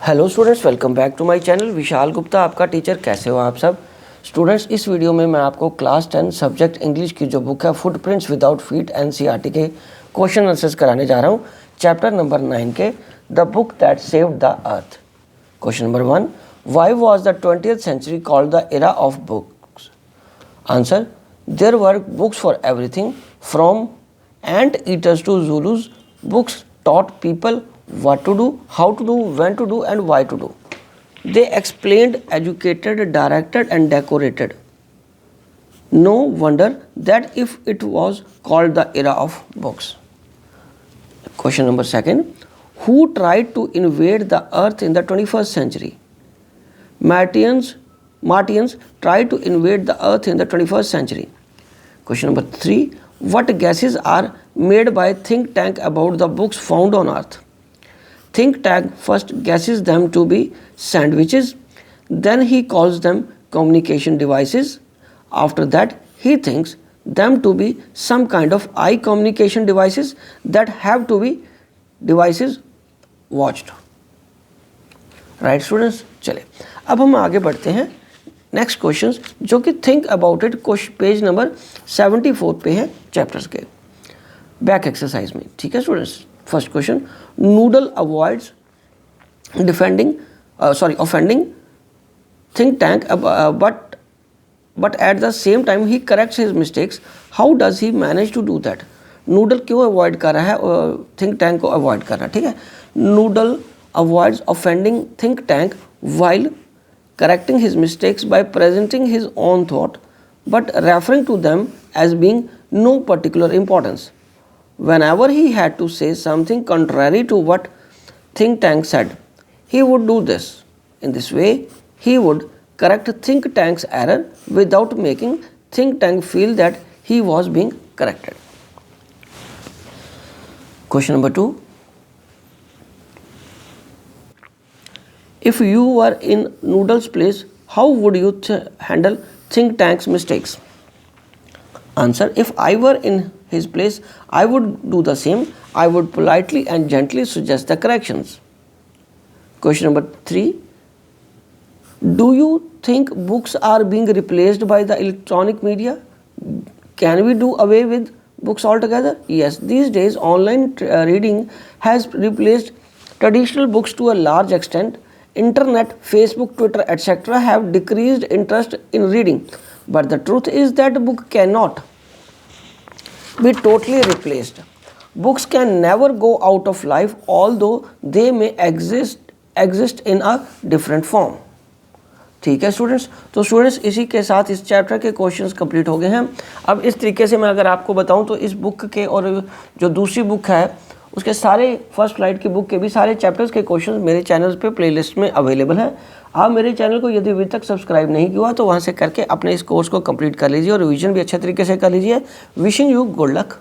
Hello students, welcome back to my channel. Vishal Gupta आपका teacher. कैसे हो आप सब स्टूडेंट्स? इस वीडियो में मैं आपको क्लास 10 सब्जेक्ट इंग्लिश की जो बुक है फुटप्रिंट्स विदाउट फीट एनसीईआरटी के क्वेश्चन आंसर्स कराने जा रहा हूँ। चैप्टर नंबर 9 के the book that saved the earth. Question number 1, why was the 20th century called the era of books? Answer, there were books for everything from ant eaters to Zulus. Books taught people what to do, how to do, when to do and why to do. They explained, educated, directed and decorated. No wonder that if it was called the era of books. Question number 2, who tried to invade the earth in the 21st century? Martians tried to invade the earth in the 21st century. Question number 3, what guesses are made by think tank about the books found on earth? Think tank first guesses them to be sandwiches, then he calls them communication devices. After that, he thinks them to be some kind of eye communication devices that have to be devices watched. Right students, चले अब हम आगे बढ़ते हैं next questions जो कि think about it pays number 74 पे है चैप्टर्स के बैक एक्सरसाइज में। ठीक है students, first question, noodle avoids offending think tank but at the same time he corrects his mistakes, how does he manage to do that? Noodle क्यों avoid कर रहा है, थिंक टैंक को avoid कर रहा है। ठीक है, noodle avoids offending think tank while correcting his mistakes by presenting his own thought but referring to them as being no particular importance. Whenever he had to say something contrary to what think tank said, he would do this. In this way, he would correct think tank's error without making think tank feel that he was being corrected. Question number 2, if you were in Noodle's place, how would you handle think tank's mistakes? Answer, if I were in his place, I would do the same. I would politely and gently suggest the corrections. Question number 3, do you think books are being replaced by the electronic media? Can we do away with books altogether? Yes, these days online reading has replaced traditional books to a large extent. Internet, Facebook, Twitter, etc. have decreased interest in reading. But the truth is that a book cannot be totally replaced. Books can never go out of life, although they may exist in a different form. ठीक है students, तो students इसी के साथ इस chapter के questions complete हो गए हैं। अब इस तरीके से मैं अगर आपको बताऊं तो इस बुक के और जो दूसरी बुक है उसके सारे फर्स्ट फ्लाइट की बुक के भी सारे चैप्टर्स के क्वेश्चंस मेरे चैनल पे प्लेलिस्ट में अवेलेबल हैं। आप मेरे चैनल को यदि अभी तक सब्सक्राइब नहीं किया तो वहाँ से करके अपने इस कोर्स को कंप्लीट कर लीजिए और रिवीजन भी अच्छे तरीके से कर लीजिए। Wishing you good luck.